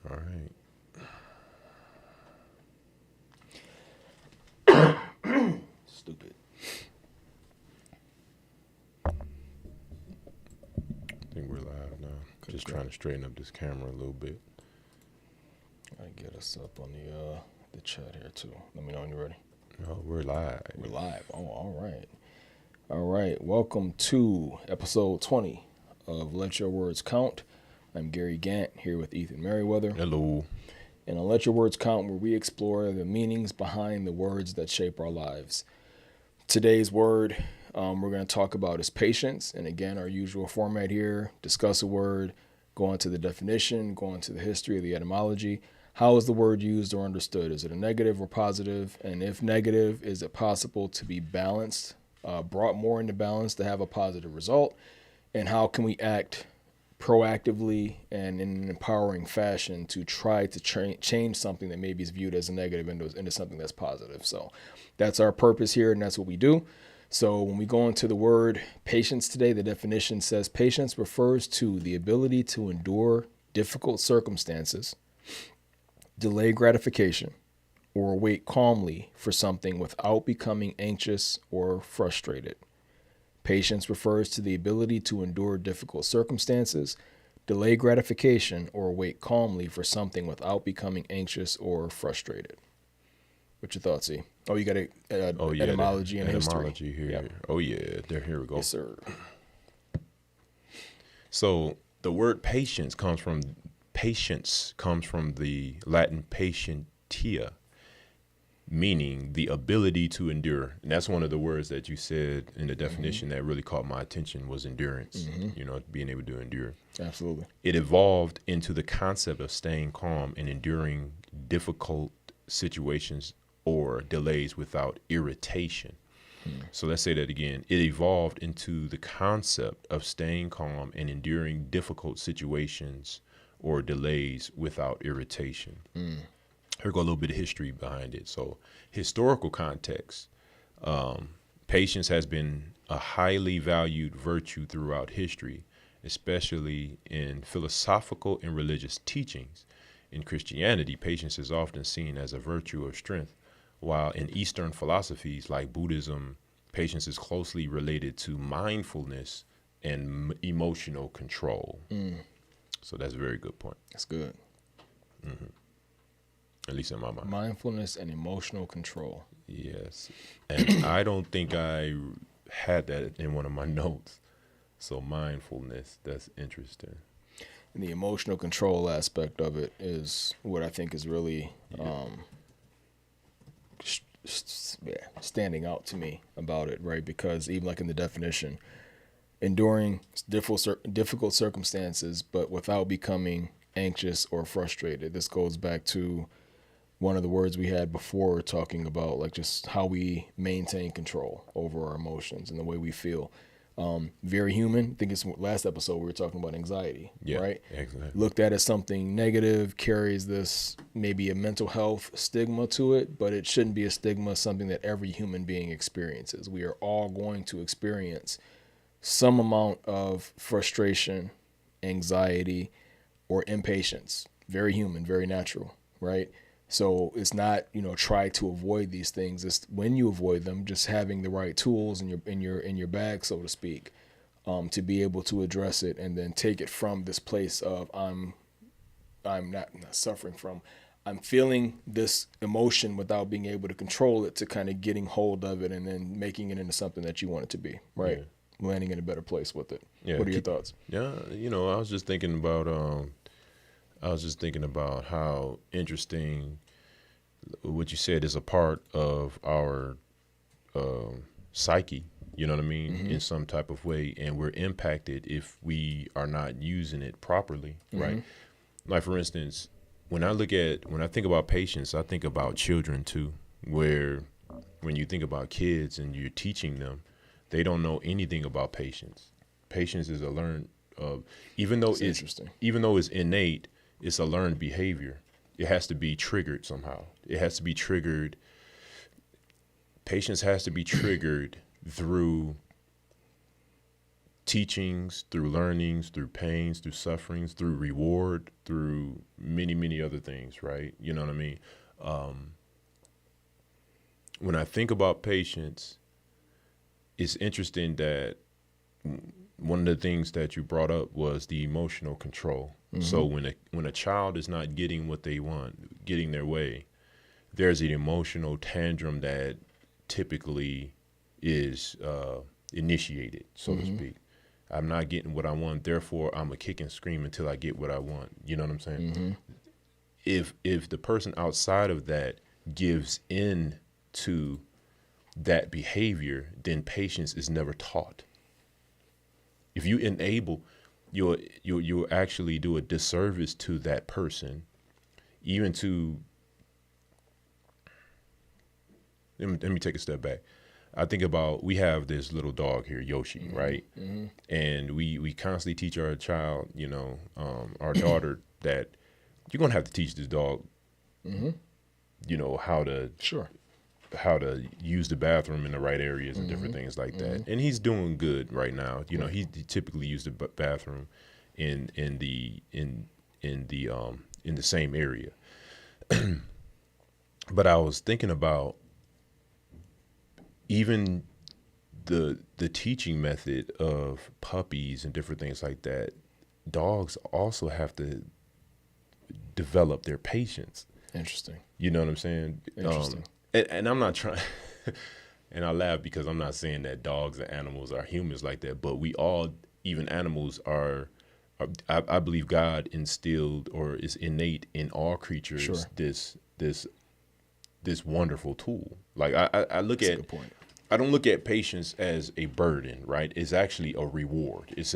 All right. Stupid. I think we're live now. Just trying to straighten up this camera a little bit. I get us up on the chat here too. Let me know when you're ready. No, we're live. We're live. Oh, all right. All right. Welcome to episode 20 of Let Your Words Count. I'm Gary Gant here with Ethan Merriweather. Hello. And on Let Your Words Count, where we explore the meanings behind the words that shape our lives. Today's word we're going to talk about is patience. And again, our usual format here, discuss a word, go into the definition, go into the history of the etymology. How is the word used or understood? Is it a negative or positive? And if negative, is it possible to be balanced, brought more into balance to have a positive result? And how can we act proactively and in an empowering fashion to try to change something that maybe is viewed as a negative into something that's positive? So that's our purpose here, and that's what we do. So when we go into the word patience today, the definition says patience refers to the ability to endure difficult circumstances, delay gratification, or wait calmly for something without becoming anxious or frustrated. Patience refers to the ability to endure difficult circumstances, delay gratification, or wait calmly for something without becoming anxious or frustrated. What's your thoughts, E? Oh, you got etymology and etymology history. Here. Yep. Oh, yeah. Here we go. Yes, sir. So the word patience comes from the Latin patientia, meaning the ability to endure. And that's one of the words that you said in the definition that really caught my attention was endurance, being able to endure. Absolutely. It evolved into the concept of staying calm and enduring difficult situations or delays without irritation. So let's say that again. It evolved into the concept of staying calm and enduring difficult situations or delays without irritation. Here go a little bit of history behind it. So historical context, patience has been a highly valued virtue throughout history, especially in philosophical and religious teachings. In Christianity, patience is often seen as a virtue of strength, while in Eastern philosophies like Buddhism, patience is closely related to mindfulness and emotional control. So that's a very good point. That's good. At least in my mind. Mindfulness and emotional control. Yes. And I don't think I had that in one of my notes. So mindfulness, that's interesting. And the emotional control aspect of it is what I think is really standing out to me about it, right? Because even like in the definition, enduring difficult circumstances, but without becoming anxious or frustrated. This goes back to one of the words we had before talking about like just how we maintain control over our emotions and the way we feel. Very human. I think it's last episode we were talking about anxiety, right? Exactly. Looked at as something negative, carries this maybe a mental health stigma to it, but it shouldn't be a stigma, something that every human being experiences. We are all going to experience some amount of frustration, anxiety, or impatience. Very human, very natural, right? So it's not, try to avoid these things. It's when you avoid them, just having the right tools in your bag, so to speak, to be able to address it and then take it from this place of I'm not suffering from. I'm feeling this emotion without being able to control it to kind of getting hold of it and then making it into something that you want it to be, right? Yeah. Landing in a better place with it. Yeah. What are your thoughts? Yeah, I was just thinking about how interesting what you said is a part of our psyche, you know what I mean, in some type of way, and we're impacted if we are not using it properly, right? Like, for instance, when I think about patience, I think about children too, where when you think about kids and you're teaching them, they don't know anything about patience. Patience is a learned, even though it's innate, it's a learned behavior. It has to be triggered somehow. It has to be triggered. Patience has to be triggered through teachings, through learnings, through pains, through sufferings, through reward, through many, many other things, right? You know what I mean? When I think about patience, it's interesting that one of the things that you brought up was the emotional control. Mm-hmm. So when a child is not getting what they want, getting their way, there's an emotional tantrum that typically is initiated, so to speak. I'm not getting what I want, therefore I'm a kick and scream until I get what I want. You know what I'm saying? If the person outside of that gives in to that behavior, then patience is never taught. If you enable, you'll actually do a disservice to that person, even to. Let me take a step back. I think about, we have this little dog here, Yoshi, right? And we constantly teach our child, our daughter, that you're gonna have to teach this dog, how to use the bathroom in the right areas and different things like that. And he's doing good right now. He typically used the bathroom in the same area. But I was thinking about even the teaching method of puppies and different things like that. Dogs also have to develop their patience. Interesting. You know what I'm saying? Interesting. And I'm not trying, and I laugh because I'm not saying that dogs and animals are humans like that, but we all, even animals, are I believe God instilled or is innate in all creatures this wonderful tool. Like I look at, I don't look at patience as a burden, right? It's actually a reward. It's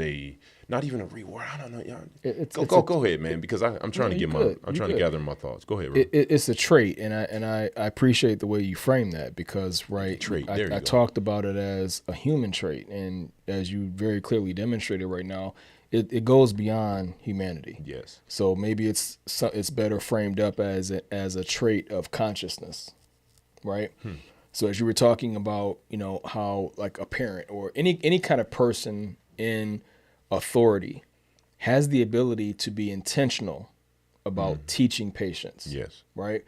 not even a reward. I don't know. Go ahead, man, because I'm trying to gather my thoughts. Go ahead, bro. It's a trait, and I appreciate the way you frame that, because I talked about it as a human trait, and as you very clearly demonstrated right now, it goes beyond humanity. Yes. So maybe it's better framed up as a trait of consciousness, right? So as you were talking about, how like a parent or any kind of person in authority has the ability to be intentional about teaching patience. Yes. Right.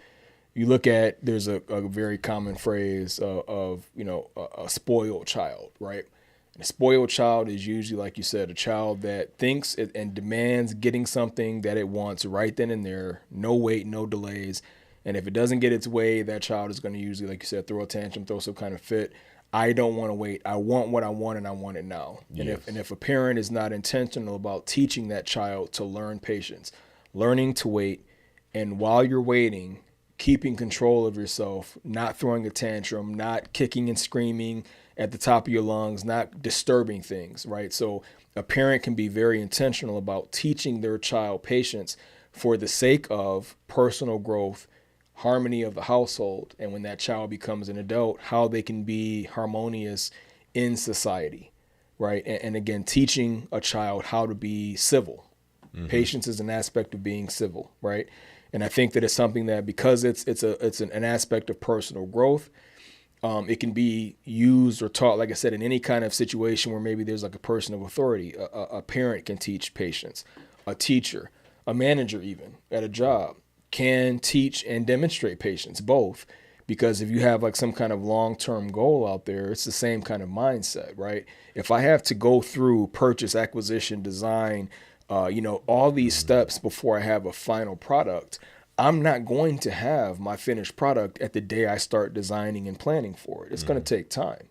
You look at, there's a very common phrase of a spoiled child, right? And a spoiled child is usually, like you said, a child that thinks and demands getting something that it wants right then and there, no wait, no delays. And if it doesn't get its way, that child is going to usually, like you said, throw a tantrum, throw some kind of fit. I don't want to wait. I want what I want, and I want it now. Yes. And if a parent is not intentional about teaching that child to learn patience, learning to wait, and while you're waiting, keeping control of yourself, not throwing a tantrum, not kicking and screaming at the top of your lungs, not disturbing things, right? So a parent can be very intentional about teaching their child patience for the sake of personal growth, harmony of the household, and when that child becomes an adult, how they can be harmonious in society, right? And again, teaching a child how to be civil. Patience is an aspect of being civil, right? And I think that it's something that, because it's an aspect of personal growth, it can be used or taught, like I said, in any kind of situation where maybe there's like a person of authority. A parent can teach patience. A teacher, a manager even at a job, can teach and demonstrate patience, both, because if you have like some kind of long-term goal out there, it's the same kind of mindset, right? If I have to go through purchase, acquisition, design, all these steps before I have a final product, I'm not going to have my finished product at the day I start designing and planning for it. It's going to take time,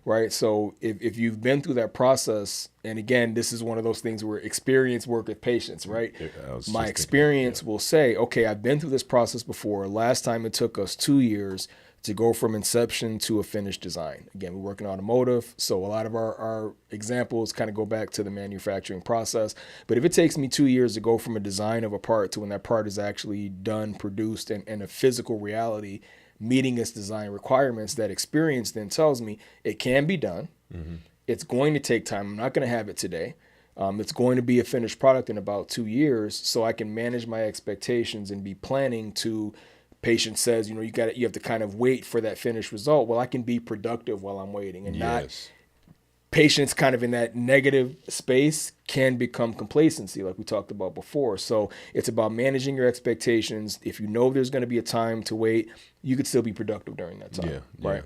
right? So if you've been through that process, and again, this is one of those things where experience work with patience, right? My experience will say, okay, I've been through this process before. Last time it took us 2 years to go from inception to a finished design. Again, we work in automotive, so a lot of our examples kind of go back to the manufacturing process. But if it takes me 2 years to go from a design of a part to when that part is actually done, produced, and a physical reality meeting its design requirements, that experience then tells me it can be done. It's going to take time. I'm not going to have it today. It's going to be a finished product in about 2 years, so I can manage my expectations and be planning to. Patient says, you have to kind of wait for that finished result. Well, I can be productive while I'm waiting and not patience kind of in that negative space can become complacency, like we talked about before. So it's about managing your expectations. If you know there's going to be a time to wait, you could still be productive during that time. Right.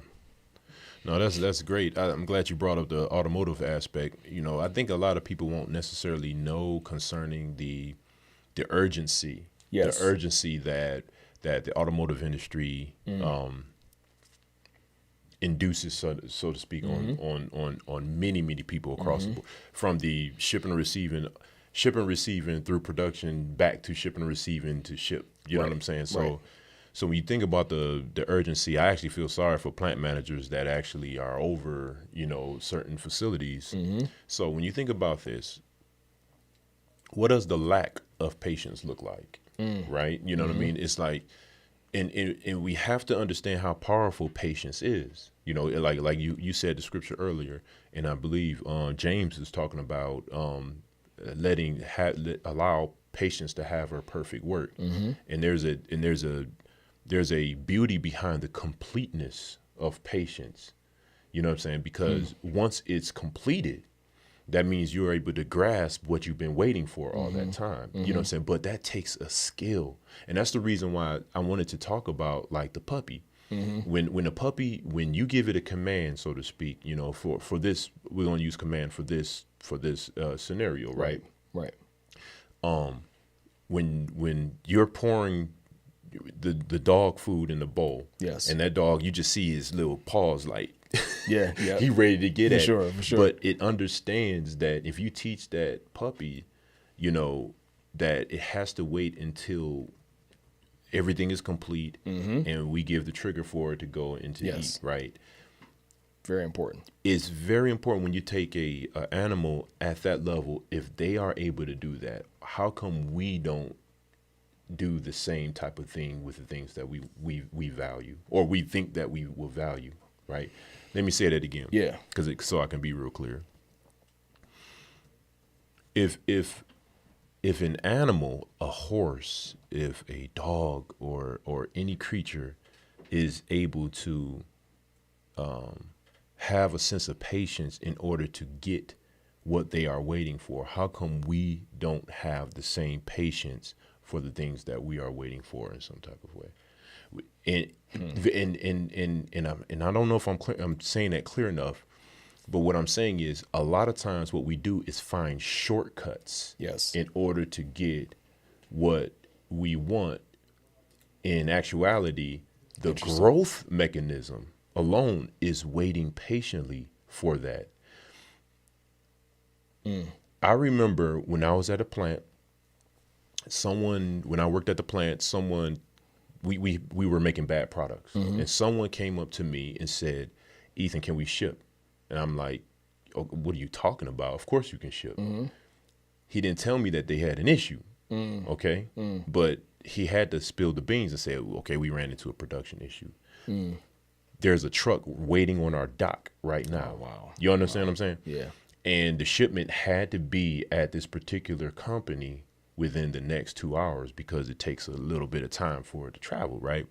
No, that's great. I'm glad you brought up the automotive aspect. I think a lot of people won't necessarily know concerning the urgency, Yes. the urgency that the automotive industry induces, so to speak, on many people across the board, from the shipping and receiving through production back to shipping and receiving to ship. You know what I'm saying? So when you think about the urgency, I actually feel sorry for plant managers that actually are over, certain facilities. So when you think about this, what does the lack of patience look like? Right? You know what I mean? It's like, and we have to understand how powerful patience is. Like you said the scripture earlier, and I believe James is talking about allow patience to have her perfect work. And there's a beauty behind the completeness of patience. You know what I'm saying? Because once it's completed, that means you're able to grasp what you've been waiting for all that time. You know what I'm saying? But that takes a skill. And that's the reason why I wanted to talk about like the puppy. When a puppy, when you give it a command, so to speak, for this, we're going to use command for this scenario, right? Right. When you're pouring the dog food in the bowl, yes, and that dog, you just see his little paws like, yeah, he ready to get at it. For sure. But it understands that if you teach that puppy, that it has to wait until everything is complete and we give the trigger for it to go into eat, right? Very important. It's very important when you take a animal at that level. If they are able to do that, how come we don't do the same type of thing with the things that we value, or we think that we will value, right? Let me say that again. Yeah. So I can be real clear. If an animal, a horse, if a dog or any creature is able to have a sense of patience in order to get what they are waiting for, how come we don't have the same patience for the things that we are waiting for in some type of way? And I don't know if I'm saying that clear enough, but what I'm saying is a lot of times what we do is find shortcuts in order to get what we want. In actuality, the growth mechanism alone is waiting patiently for that. I remember when I was at a plant, when I worked at the plant, we were making bad products, and someone came up to me and said, "Ethan, can we ship?" And I'm like, "Oh, what are you talking about? Of course you can ship." He didn't tell me that they had an issue, okay? But he had to spill the beans and say, "Okay, we ran into a production issue. There's a truck waiting on our dock right now." Oh, wow. You understand what I'm saying? Yeah. And the shipment had to be at this particular company within the next 2 hours because it takes a little bit of time for it to travel, right?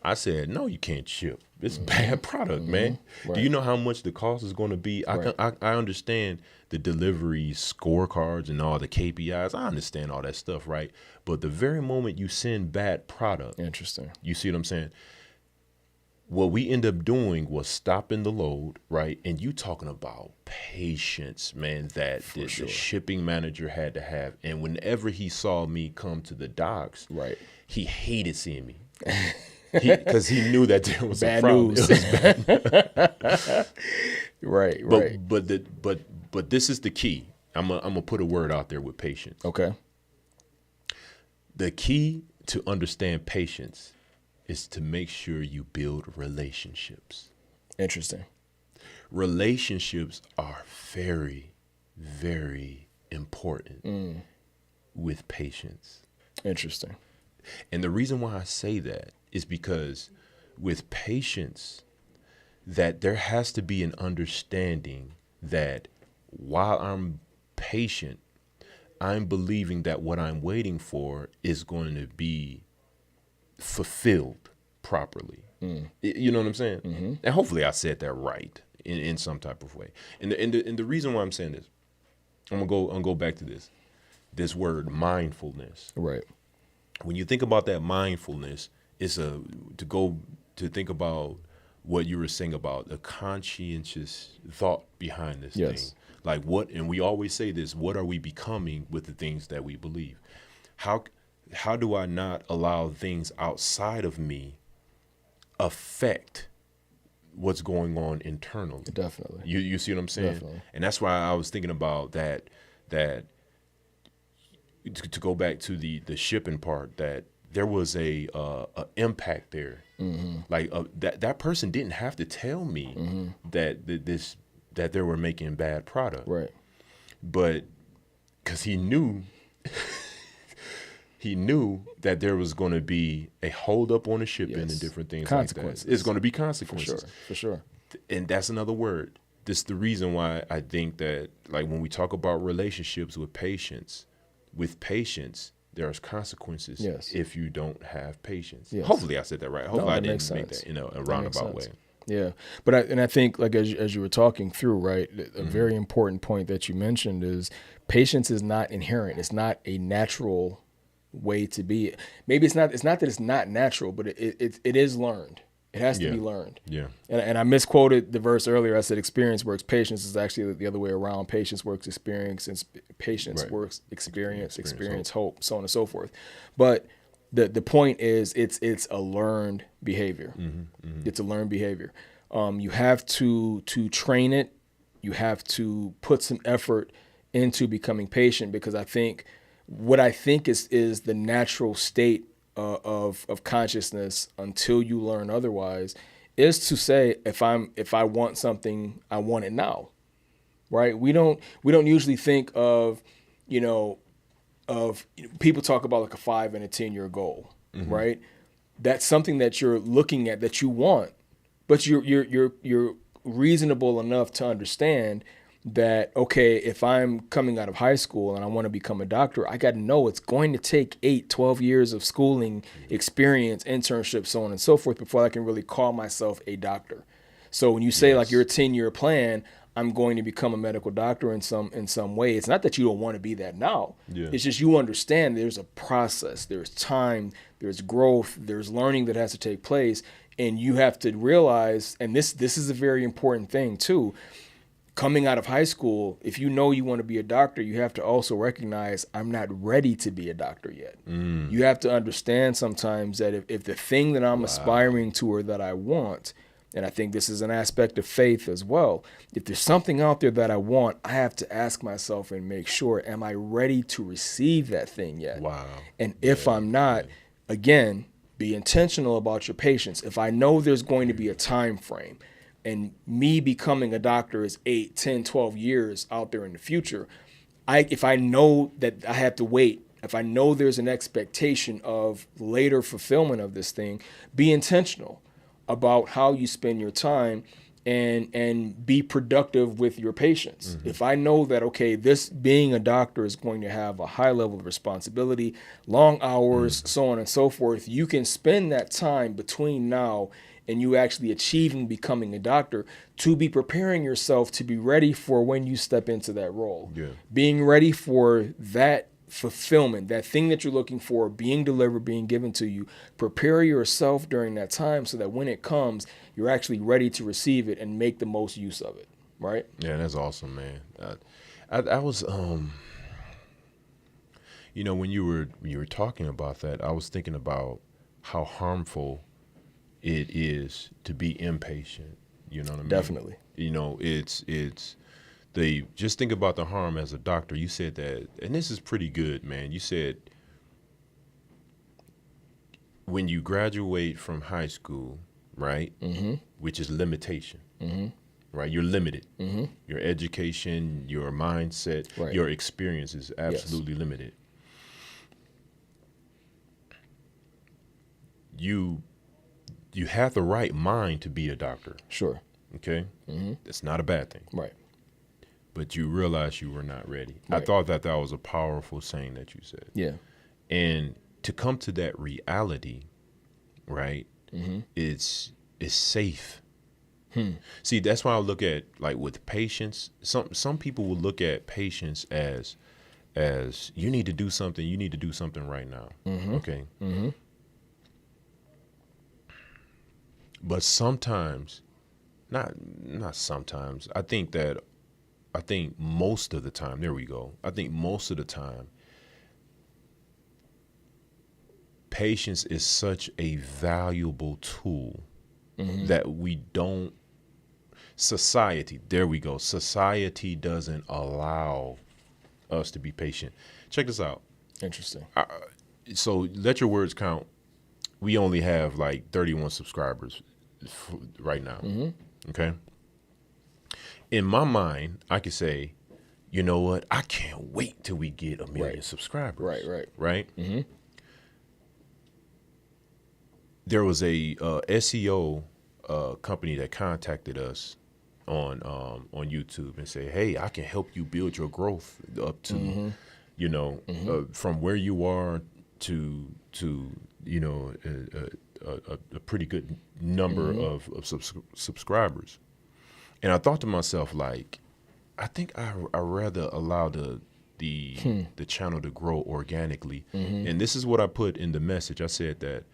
I said, "No, you can't ship. It's bad product, man. Right. Do you know how much the cost is going to be?" I understand the delivery scorecards and all the KPIs. I understand all that stuff, right? But the very moment you send bad product, Interesting. You see what I'm saying? What we end up doing was stopping the load, right? And you talking about patience, man, that the shipping manager had to have. And whenever he saw me come to the docks, right, he hated seeing me. Because he knew that there was bad a problem. news. Right. But this is the key. I'm gonna put a word out there with patience. Okay. The key to understand patience is to make sure you build relationships. Interesting. Relationships are very, very important with patience. Interesting. And the reason why I say that is because with patience, that there has to be an understanding that while I'm patient, I'm believing that what I'm waiting for is going to be fulfilled properly. You know what I'm saying? And hopefully I said that right. in some type of way. And the reason why I'm saying this, I'm gonna go back to this word mindfulness. Right. When you think about that mindfulness, it's to think about what you were saying about a conscientious thought behind this thing. Like what, and we always say this, what are we becoming with the things that we believe? How do I not allow things outside of me affect what's going on internally? Definitely. You see what I'm saying? Definitely. And that's why I was thinking about that to go back to the shipping part, that there was a impact there. Mm-hmm. Like that person didn't have to tell me mm-hmm. that they were making bad product. Right. But because he knew that there was going to be a holdup on the shipping and different things like that. It's going to be consequences. For sure. And that's another word. This is the reason why I think that, like, when we talk about relationships with patience, there's consequences if you don't have patience. Yes. Hopefully I said that right. Hopefully I didn't make that in a roundabout way. Yeah. But I think, like, as you were talking through, right, a very important point that you mentioned is patience is not inherent. It's not a natural way to be. Maybe it's not that it's not natural, but it is learned. It has to be learned. Yeah. And I misquoted the verse earlier. I said experience works patience. Is actually the other way around. Patience works experience, and patience works experience hope, so on and so forth. But the point is it's a learned behavior. Mm-hmm, mm-hmm. It's a learned behavior. You have to train it. You have to put some effort into becoming patient, because I think is the natural state of consciousness until you learn otherwise, is to say, if I want something, I want it now, right? We don't usually think of people talk about like a 5 and a 10-year goal, mm-hmm. right? That's something that you're looking at, that you want, but you're reasonable enough to understand that, okay, if I'm coming out of high school and I want to become a doctor, I got to know it's going to take 8-12 years of schooling, experience, internship, so on and so forth, before I can really call myself a doctor. So when you say like your 10-year plan, I'm going to become a medical doctor in some way, it's not that you don't want to be that now. Yeah. It's just you understand there's a process, there's time, there's growth, there's learning that has to take place, and you have to realize, and this is a very important thing too, coming out of high school, if you know you want to be a doctor, you have to also recognize, I'm not ready to be a doctor yet. Mm. You have to understand sometimes that if the thing that I'm aspiring to or that I want, and I think this is an aspect of faith as well, if there's something out there that I want, I have to ask myself and make sure, am I ready to receive that thing yet? Wow. And if I'm not, again, be intentional about your patience. If I know there's going to be a time frame, and me becoming a doctor is 8, 10, 12 years out there in the future, if I know that I have to wait, if I know there's an expectation of later fulfillment of this thing, be intentional about how you spend your time and be productive with your patients. Mm-hmm. If I know that, okay, this being a doctor is going to have a high level of responsibility, long hours, so on and so forth, you can spend that time between now and you actually achieving becoming a doctor to be preparing yourself to be ready for when you step into that role. Yeah. Being ready for that fulfillment, that thing that you're looking for, being delivered, being given to you. Prepare yourself during that time so that when it comes, you're actually ready to receive it and make the most use of it, right? Yeah, that's awesome, man. I was, when you were talking about that, I was thinking about how harmful it is to be impatient. You know what I mean? Definitely. It's just think about the harm as a doctor. You said that, and this is pretty good, man. You said when you graduate from high school, right, mm-hmm. which is limitation, mm-hmm. right? You're limited. Mm-hmm. Your education, your mindset, your experience is absolutely limited. You have the right mind to be a doctor. Sure. Okay? Mm-hmm. It's not a bad thing. Right. But you realize you were not ready. Right. I thought that was a powerful saying that you said. Yeah. And to come to that reality, right, mm-hmm. it's safe See, that's why I look at, like, with patience. Some people will look at patience as you need to do something. You need to do something right now. Okay. But sometimes, not sometimes. I think most of the time. There we go. I think most of the time, patience is such a valuable tool that we don't. Society. There we go. Society doesn't allow us to be patient. Check this out. Interesting. So let your words count. We only have like 31 subscribers right now. Okay. In my mind, I could say, you know what? I can't wait till we get 1 million subscribers. Right. There was a SEO company that contacted us on YouTube and say, hey, I can help you build your growth up to, from where you are to a pretty good number of subscribers. And I thought to myself, like, I think I rather allow the channel to grow organically. And this is what I put in the message. I said that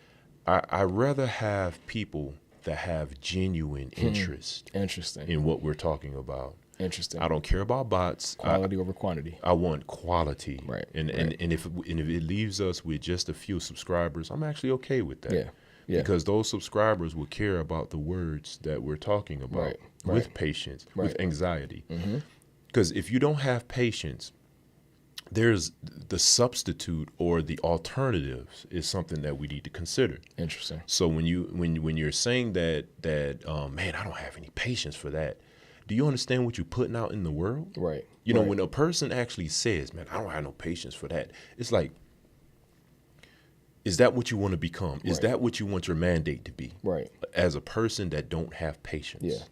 I rather have people that have genuine interest in what we're talking about. Interesting. I don't care about bots. Quality over quantity. I want quality. Right. And if it leaves us with just a few subscribers, I'm actually okay with that. Yeah. Because those subscribers will care about the words that we're talking about with patience, with anxiety. Because if you don't have patience, there's the substitute or the alternatives is something that we need to consider. Interesting. So when you're saying that man, I don't have any patience for that. Do you understand what you're putting out in the world? Right. You know, when a person actually says, man, I don't have no patience for that. It's like, is that what you want to become? Is that what you want your mandate to be? Right. As a person that don't have patience. Yeah.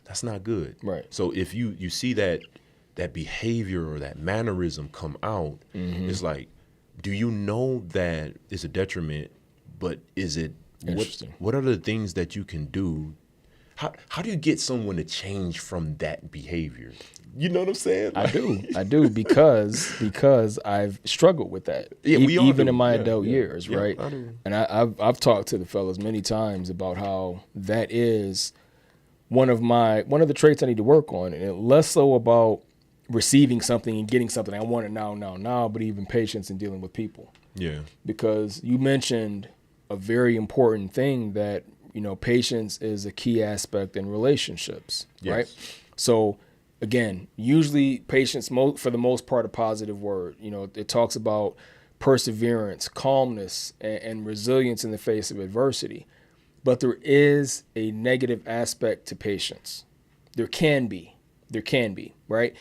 That's not good. Right. So if you see that behavior or that mannerism come out, it's like, do you know that it's a detriment, but is it, what are the things that you can do? How do you get someone to change from that behavior? You know what I'm saying? I do because I've struggled with that. Yeah, even in my adult years, yeah, right? I do. And I've talked to the fellas many times about how that is one of the traits I need to work on, and less so about receiving something and getting something I want it now, but even patience in dealing with people. Yeah. Because you mentioned a very important thing that, patience is a key aspect in relationships, right? So again, usually patience, for the most part, a positive word. It talks about perseverance, calmness, and resilience in the face of adversity. But there is a negative aspect to patience. There can be, right?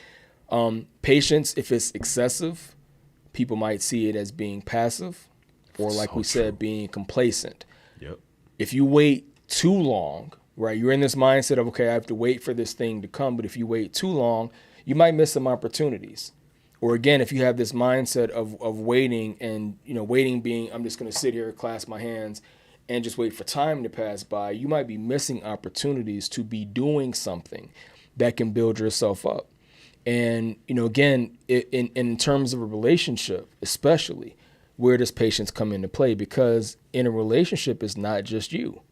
Patience, if it's excessive, people might see it as being passive, or like we said, being complacent. Yep. If you wait too long, right, you're in this mindset of, okay, I have to wait for this thing to come. But if you wait too long, you might miss some opportunities. Or again, if you have this mindset of waiting and, waiting being, I'm just going to sit here, clasp my hands and just wait for time to pass by, you might be missing opportunities to be doing something that can build yourself up. And, again, in terms of a relationship, especially, where does patience come into play? Because in a relationship, it's not just you.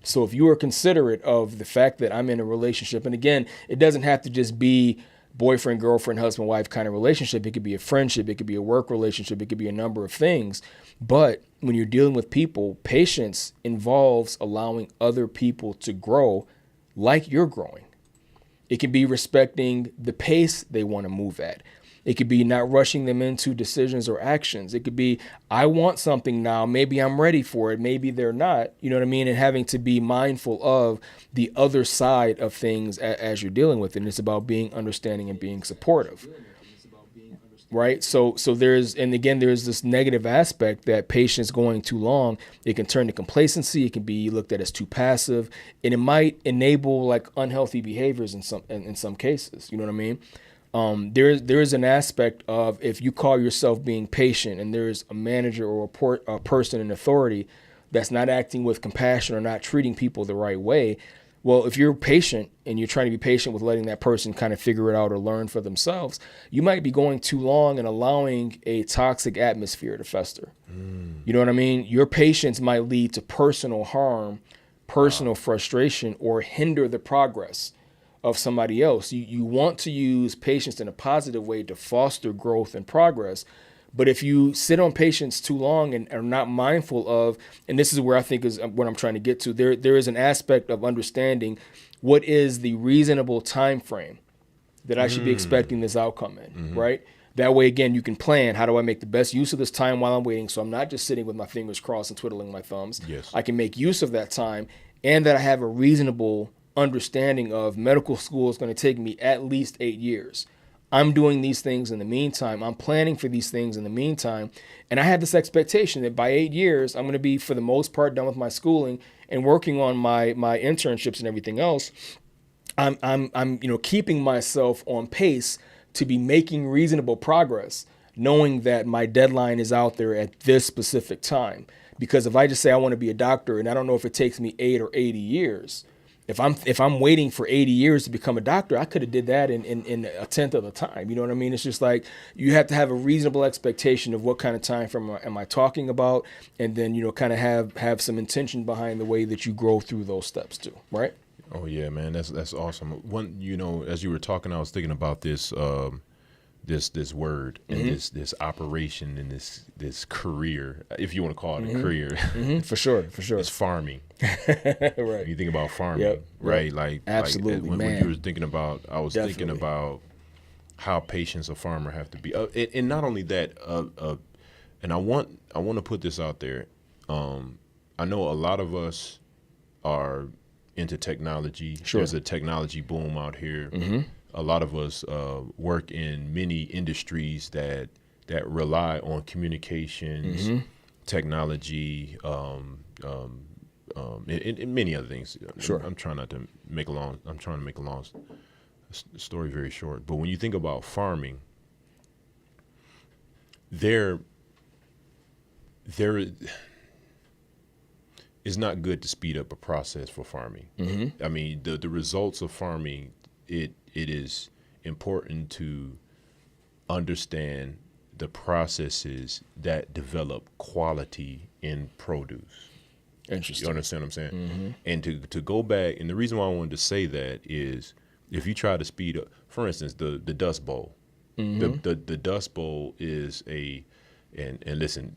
So if you are considerate of the fact that I'm in a relationship, and again, it doesn't have to just be boyfriend, girlfriend, husband, wife kind of relationship. It could be a friendship. It could be a work relationship. It could be a number of things. But when you're dealing with people, patience involves allowing other people to grow like you're growing. It can be respecting the pace they want to move at. It could be not rushing them into decisions or actions. It could be, I want something now. Maybe I'm ready for it. Maybe they're not. You know what I mean? And having to be mindful of the other side of things as you're dealing with it. And it's about being understanding and being supportive. Right? So there's this negative aspect that patience going too long, it can turn to complacency. It can be looked at as too passive, and it might enable like unhealthy behaviors in some cases. You know what I mean? There is an aspect of, if you call yourself being patient and there's a manager or a person in authority that's not acting with compassion or not treating people the right way, Well, if you're patient and you're trying to be patient with letting that person kind of figure it out or learn for themselves, you might be going too long and allowing a toxic atmosphere to fester. You know what I mean? Your patience might lead to personal harm, personal frustration, or hinder the progress of somebody else. You want to use patience in a positive way to foster growth and progress. But if you sit on patience too long and are not mindful of, and this is where I think is what I'm trying to get to, there is an aspect of understanding what is the reasonable time frame that I should be expecting this outcome in, right? That way, again, you can plan, how do I make the best use of this time while I'm waiting, so I'm not just sitting with my fingers crossed and twiddling my thumbs. Yes. I can make use of that time, and that I have a reasonable understanding of medical school is going to take me at least 8 years. I'm doing these things in the meantime. I'm planning for these things in the meantime. And I have this expectation that by 8 years, I'm going to be, for the most part, done with my schooling and working on my internships and everything else. I'm keeping myself on pace to be making reasonable progress, knowing that my deadline is out there at this specific time. Because if I just say I want to be a doctor and I don't know if it takes me 8 or 80 years, if I'm waiting for 80 years to become a doctor, I could have did that in a tenth of the time. You know what I mean? It's just like you have to have a reasonable expectation of what kind of time frame am I talking about, and then kind of have some intention behind the way that you grow through those steps too, right? Oh yeah, man, that's awesome. One, as you were talking, I was thinking about this this word and this operation and this career, if you want to call it a career. For sure. It's farming. Right. You think about farming, right? Like absolutely, when man. you were thinking about, I was Definitely. thinking about how patient a farmer have to be, and not only that. And I want to put this out there. I know a lot of us are into technology. Sure. There's a technology boom out here. A lot of us work in many industries that rely on communications, technology, and many other things. Sure. I'm trying to make a long story very short. But when you think about farming, there it's not good to speed up a process for farming. I mean, the results of farming, it is important to understand the processes that develop quality in produce. Interesting. You understand what I'm saying? And to go back, and the reason why I wanted to say that is, if you try to speed up, for instance, the Dust Bowl. The Dust Bowl is and listen,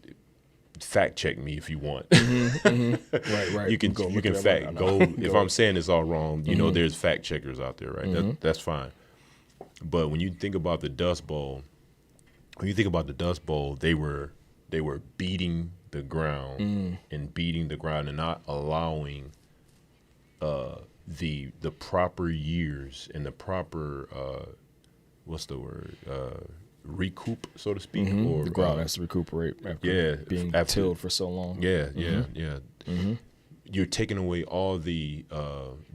fact check me if you want. Right. You can if I'm saying this all wrong, there's fact checkers out there, right? That's fine. But when you think about the Dust Bowl, they were beating the ground and not allowing the proper years and the proper what's the word, recoup, so to speak, or the ground has to recuperate after being tilled for so long. Yeah. You're taking away all the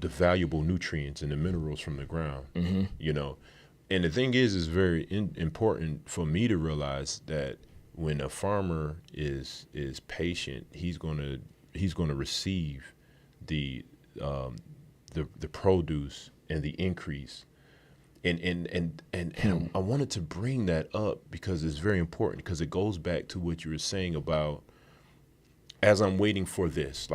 valuable nutrients and the minerals from the ground. And the thing is very important for me to realize that when a farmer is patient, he's gonna receive the produce and the increase. And I wanted to bring that up because it's very important, because it goes back to what you were saying about, as I'm waiting for this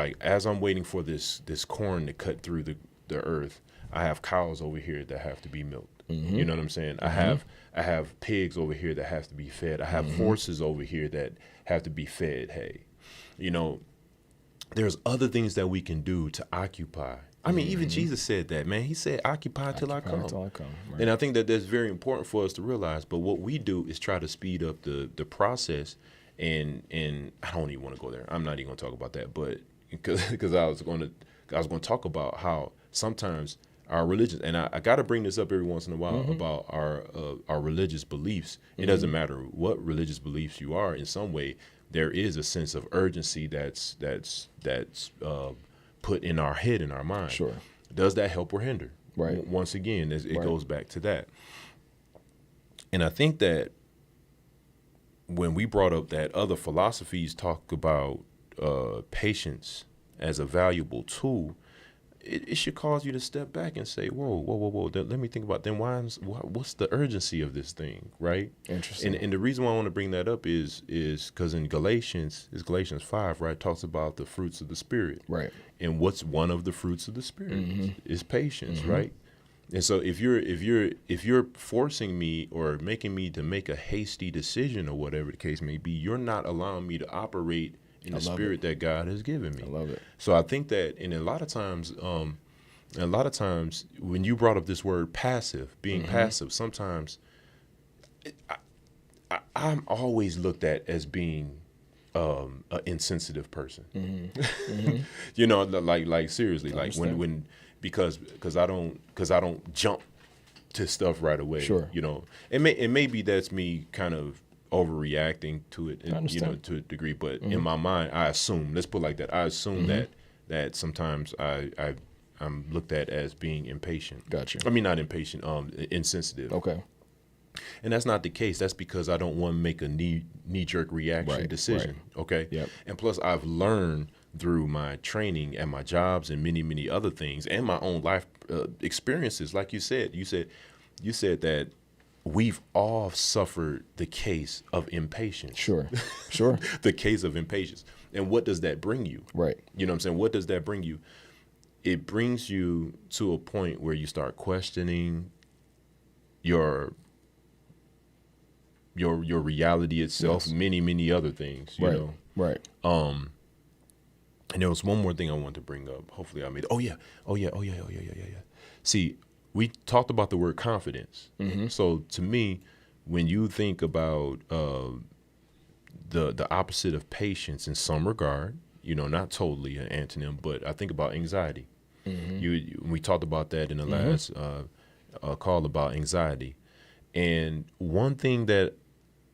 corn to cut through the earth, I have cows over here that have to be milked. You know what I'm saying? I have pigs over here that have to be fed. I have horses over here that have to be fed hay. There's other things that we can do to occupy. I mean, even Jesus said that, man. He said, occupy till I come. Right. And I think that that's very important for us to realize. But what we do is try to speed up the process. And I don't even want to go there. I'm not even going to talk about that. But because I was going to talk about how sometimes our religious, and I got to bring this up every once in a while about our religious beliefs. It doesn't matter what religious beliefs you are. In some way, there is a sense of urgency that's put in our head, in our mind. Sure. Does that help or hinder? Right. Once again, it goes back to that. And I think that when we brought up that other philosophies talk about patience as a valuable tool, it should cause you to step back and say, whoa. Let me think about then. What's the urgency of this thing, right? Interesting. And the reason why I want to bring that up is because in Galatians 5, right, talks about the fruits of the Spirit, Right. and what's one of the fruits of the Spirit is patience, right? And so if you're forcing me or making me to make a hasty decision or whatever the case may be, you're not allowing me to operate in the spirit that God has given me. I love it. So I think that, and a lot of times when you brought up this word passive, being passive, sometimes I'm always looked at as being an insensitive person. You know, like seriously, like when because I don't jump to stuff right away. Sure. You know, and maybe that's me kind of overreacting to it, you know, to a degree. But in my mind, I assume. Let's put it like that. I assume that sometimes I'm looked at as being impatient. Gotcha. I mean, not impatient. Insensitive. Okay. And that's not the case. That's because I don't want to make a knee-jerk reaction decision. Right. Okay. Yep. And plus, I've learned through my training and my jobs and many other things and my own life experiences. Like you said that we've all suffered the case of impatience. Sure. The case of impatience. And what does that bring you? Right. You know what I'm saying? What does that bring you? It brings you to a point where you start questioning your reality itself, yes. many other things, you know? Right. And there was one more thing I wanted to bring up. Hopefully I made it. Oh yeah. See, we talked about the word confidence. So to me, when you think about the opposite of patience in some regard, you know, not totally an antonym, but I think about anxiety. We talked about that in the last call about anxiety. And one thing that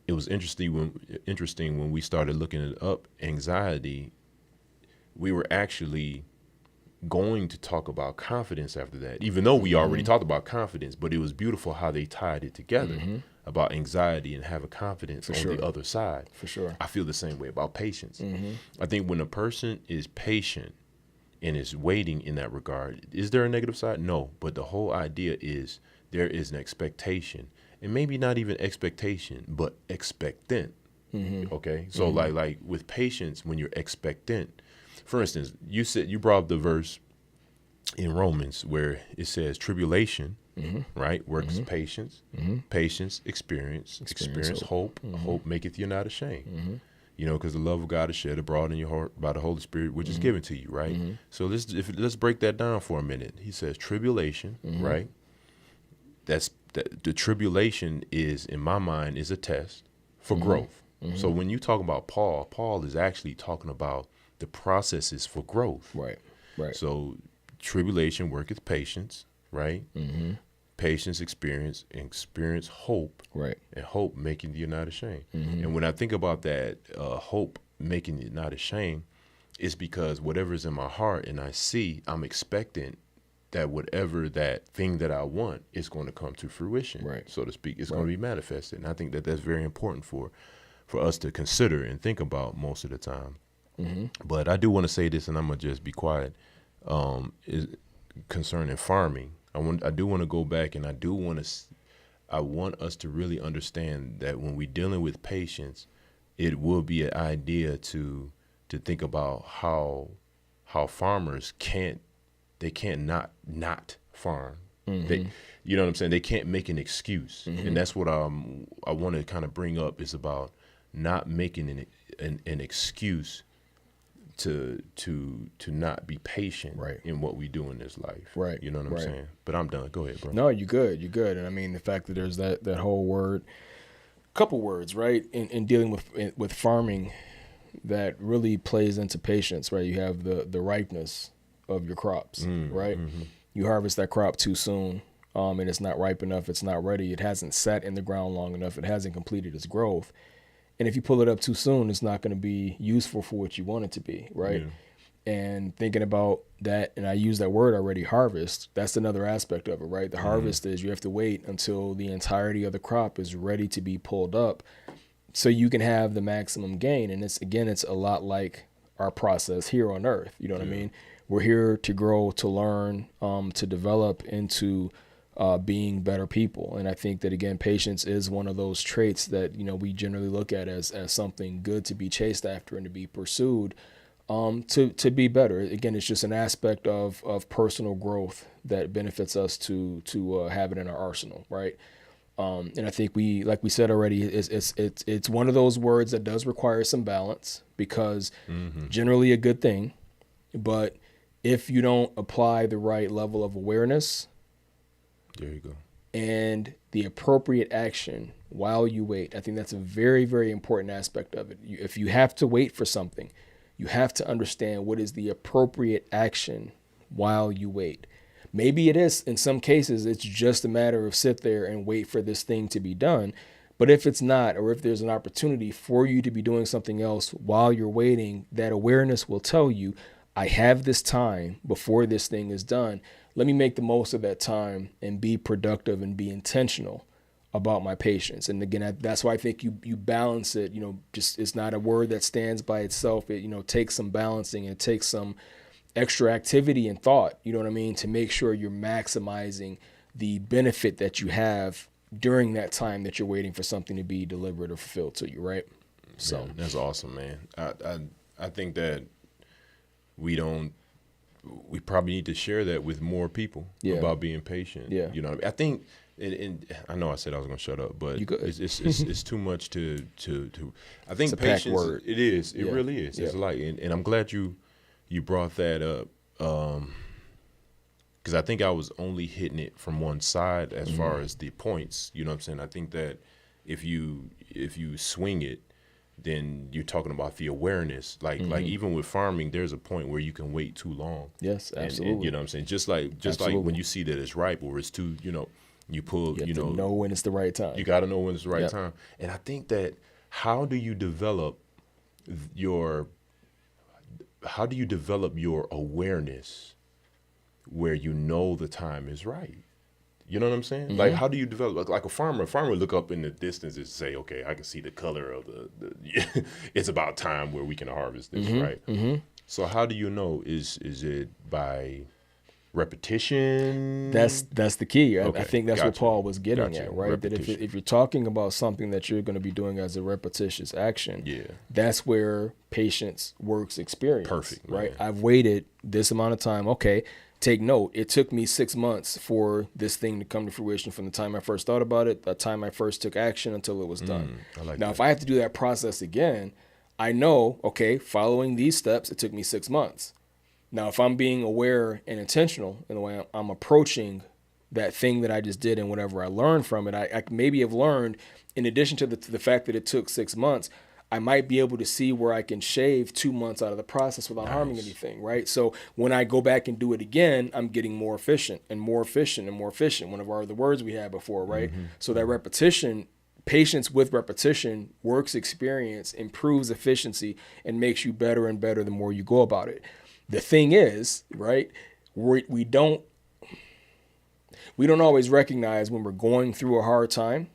it was interesting when we started looking up anxiety, we were actually going to talk about confidence after that, even though we already talked about confidence, but it was beautiful how they tied it together about anxiety and having confidence on the other side. For sure. I feel the same way about patience. I think when a person is patient and is waiting in that regard, is there a negative side? No, but the whole idea is there is an expectation, and maybe not even expectation, but expectant. Okay, so like with patience, when you're expectant, for instance, you brought up the verse in Romans where it says tribulation, right, works patience, patience, experience hope, hope maketh you not ashamed. You know, because the love of God is shed abroad in your heart by the Holy Spirit, which is given to you, right? So let's break that down for a minute. He says tribulation, right? The tribulation is, in my mind, is a test for growth. So when you talk about Paul is actually talking about the processes for growth. Right. So tribulation worketh patience, right? Patience, experience hope, right? And hope making you not ashamed. And when I think about that, hope making you not ashamed, it's because whatever's in my heart and I see, I'm expectant that whatever that thing that I want is going to come to fruition, right? So to speak, it's going to be manifested. And I think that that's very important for us to consider and think about most of the time. But I do want to say this, and I'm gonna just be quiet. Is concerning farming. I do want to go back, and I want us to really understand that when we're dealing with patience, it will be an idea to think about how farmers can't not farm. They, you know what I'm saying? They can't make an excuse, and that's what I want to kind of bring up is about not making an excuse to not be patient in what we do in this life. Right. You know what I'm saying? But I'm done. Go ahead, bro. No, you're good. And I mean, the fact that there's that whole couple words, right, in dealing with farming that really plays into patience, right? You have the ripeness of your crops, right? You harvest that crop too soon, and it's not ripe enough. It's not ready. It hasn't sat in the ground long enough. It hasn't completed its growth. And if you pull it up too soon, it's not going to be useful for what you want it to be, right? Yeah. And thinking about that, and I use that word already, harvest, that's another aspect of it, right? The harvest is you have to wait until the entirety of the crop is ready to be pulled up so you can have the maximum gain. And it's a lot like our process here on earth. You know what I mean? We're here to grow, to learn, to develop into being better people. And I think that, again, patience is one of those traits that, we generally look at as something good to be chased after and to be pursued, to be better. Again, it's just an aspect of personal growth that benefits us to have it in our arsenal, right? And I think like we said already, it's one of those words that does require some balance, because generally a good thing, but if you don't apply the right level of awareness, there you go, and the appropriate action while you wait, I think that's a very, very important aspect of it. If you have to wait for something, you have to understand what is the appropriate action while you wait. Maybe it is, in some cases, it's just a matter of sit there and wait for this thing to be done. But if it's not, or if there's an opportunity for you to be doing something else while you're waiting, that awareness will tell you, I have this time before this thing is done. Let me make the most of that time and be productive and be intentional about my patience. And again, that's why I think you balance it. Just, it's not a word that stands by itself. It takes some balancing, and it takes some extra activity and thought, you know what I mean, to make sure you're maximizing the benefit that you have during that time that you're waiting for something to be delivered or fulfilled to you, right? So man, that's awesome, man. I think that we probably need to share that with more people about being patient. Yeah. You know what I mean? I think, and I know I said I was going to shut up, but it's too much to I think it's a patience, packed word. it is. It really is. It's like, and I'm glad you brought that up, because I think I was only hitting it from one side as far as the points. You know what I'm saying? I think that if you swing it, then you're talking about the awareness. Like even with farming, there's a point where you can wait too long. Yes, absolutely. And you know what I'm saying? Just like when you see that it's ripe or it's too, you pull, you have to know when it's the right time. You got to know when it's the right time. And I think that how do you develop your awareness where you know the time is right? You know what I'm saying? Like, how do you develop? Like a farmer would look up in the distance and say, okay, I can see the color of the it's about time where we can harvest this, right? So how do you know? Is it by repetition? That's the key. Okay, I think that's what Paul was getting at, right? Repetition. That if you're talking about something that you're going to be doing as a repetitious action, that's where patience works experience. Perfect, right? man. I've waited this amount of time. Okay, take note. It took me 6 months for this thing to come to fruition, from the time I first thought about it, the time I first took action, until it was done. Now, if I have to do that process again, I know, okay, following these steps, it took me 6 months. Now, if I'm being aware and intentional in the way I'm approaching that thing that I just did and whatever I learned from it, I maybe have learned, in addition to the fact that it took 6 months, I might be able to see where I can shave 2 months out of the process without harming anything, right? So when I go back and do it again, I'm getting more efficient and more efficient and more efficient. One of our other words we had before, right? So that repetition, patience with repetition, works experience, improves efficiency, and makes you better and better the more you go about it. The thing is, right, we don't always recognize when we're going through a hard time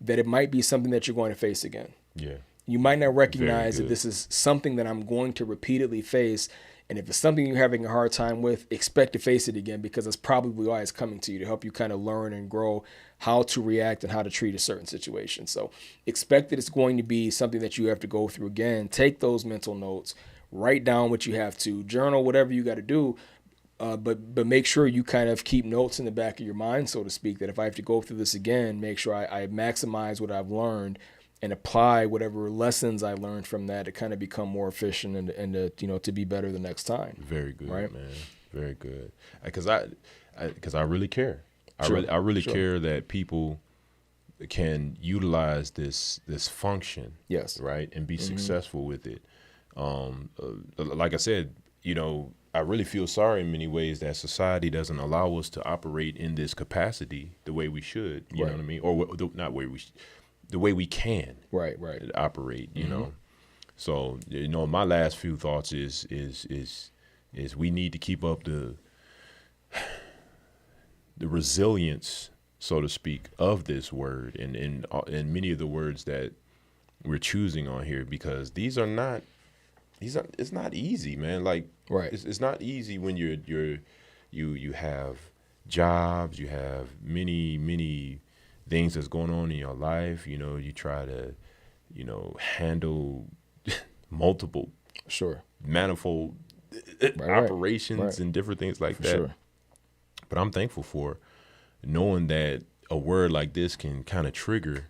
that it might be something that you're going to face again. Yeah. You might not recognize that this is something that I'm going to repeatedly face. And if it's something you're having a hard time with, expect to face it again, because it's probably why it's coming to you, to help you kind of learn and grow how to react and how to treat a certain situation. So expect that it's going to be something that you have to go through again. Take those mental notes, write down what you have to, journal, whatever you got to do. But make sure you kind of keep notes in the back of your mind, so to speak, that if I have to go through this again, make sure I maximize what I've learned and apply whatever lessons I learned from that to kind of become more efficient and to be better the next time. Very good, right? Man. Very good. Because I really care. Sure. I really care that people can utilize this function, right, and be successful with it. Like I said, I really feel sorry in many ways that society doesn't allow us to operate in this capacity the way we should. You know what I mean? Or not way we. The way we can operate, you know. So, my last few thoughts is we need to keep up the resilience, so to speak, of this word and many of the words that we're choosing on here, because these are not It's not easy, man. Like, Right. it's not easy when you have jobs, you have many things that's going on in your life. You know, you try to, handle multiple, Sure. manifold Right. operations Right. and different things like For that. sure. But I'm thankful for knowing that a word like this can kind of trigger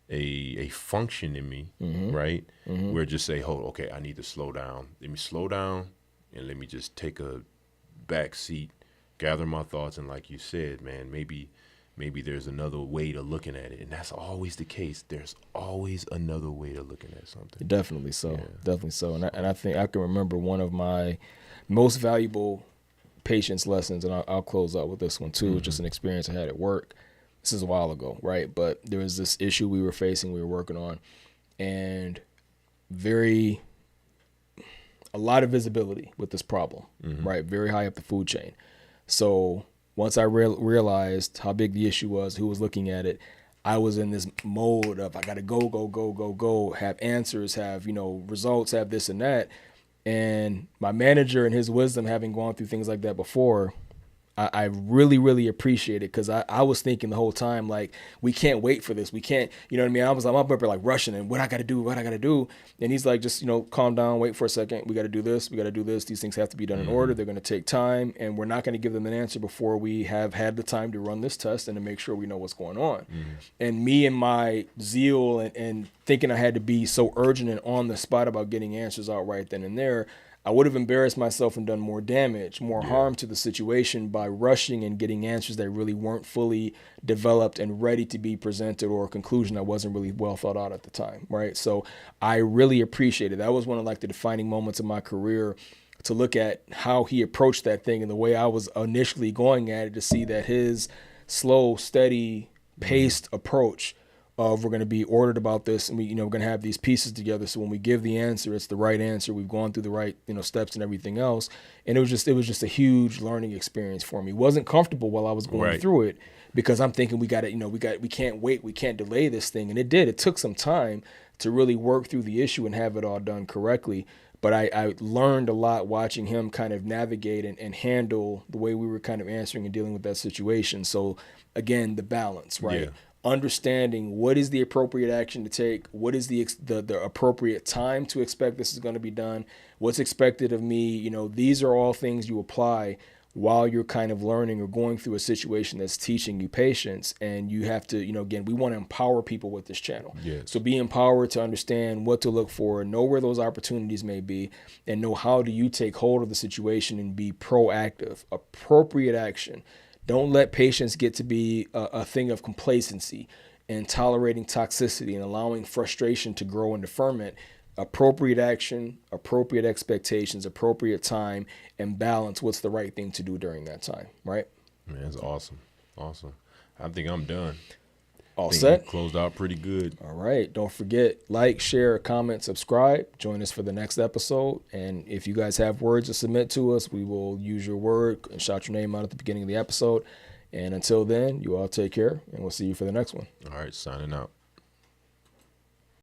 a function in me, right? Where just say, "Oh, okay, I need to slow down. Let me slow down, and let me just take a back seat, gather my thoughts, and like you said, man, maybe there's another way to looking at it, and that's always the case. There's always another way to looking at something. Definitely so. Yeah. Definitely so. And I think I can remember one of my most valuable patience lessons, and I'll close out with this one too. Just an experience I had at work. This is a while ago, right? But there was this issue we were facing, we were working on, and a lot of visibility with this problem, right? Very high up the food chain. So once I realized how big the issue was, who was looking at it, I was in this mode of I got to go, have answers, have, results, have this and that. And my manager, in his wisdom, having gone through things like that before, I really, really appreciate it, because I was thinking the whole time, like, we can't wait for this. We can't, you know what I mean? I'm up there like rushing and what I got to do. And he's like, just, calm down, wait for a second. We got to do this. These things have to be done in order. They're going to take time, and we're not going to give them an answer before we have had the time to run this test and to make sure we know what's going on. And me and my zeal and thinking I had to be so urgent and on the spot about getting answers out right then and there, I would have embarrassed myself and done more damage, more harm to the situation by rushing and getting answers that really weren't fully developed and ready to be presented, or a conclusion that wasn't really well thought out at the time, right? So I really appreciate it. That was one of the defining moments of my career, to look at how he approached that thing and the way I was initially going at it, to see that his slow, steady, paced approach of, we're going to be ordered about this, and we're going to have these pieces together. So when we give the answer, it's the right answer. We've gone through the right, steps and everything else. And it was just a huge learning experience for me. It wasn't comfortable while I was going through it, because I'm thinking we can't wait. We can't delay this thing. And it did. It took some time to really work through the issue and have it all done correctly. But I learned a lot watching him kind of navigate and handle the way we were kind of answering and dealing with that situation. So again, the balance, right? Yeah. Understanding what is the appropriate action to take, what is the appropriate time to expect this is going to be done, what's expected of me. These are all things you apply while you're kind of learning or going through a situation that's teaching you patience. And you have to, again, we want to empower people with this channel. Yes. So be empowered to understand what to look for, know where those opportunities may be, and know how do you take hold of the situation and be proactive, appropriate action. Don't let patience get to be a thing of complacency and tolerating toxicity and allowing frustration to grow into ferment. Appropriate action, appropriate expectations, appropriate time, and balance what's the right thing to do during that time, right? Man, that's awesome. I think I'm done. All I think set? we closed out pretty good. All right. Don't forget, like, share, comment, subscribe. Join us for the next episode. And if you guys have words to submit to us, we will use your word and shout your name out at the beginning of the episode. And until then, you all take care, and we'll see you for the next one. All right, signing out.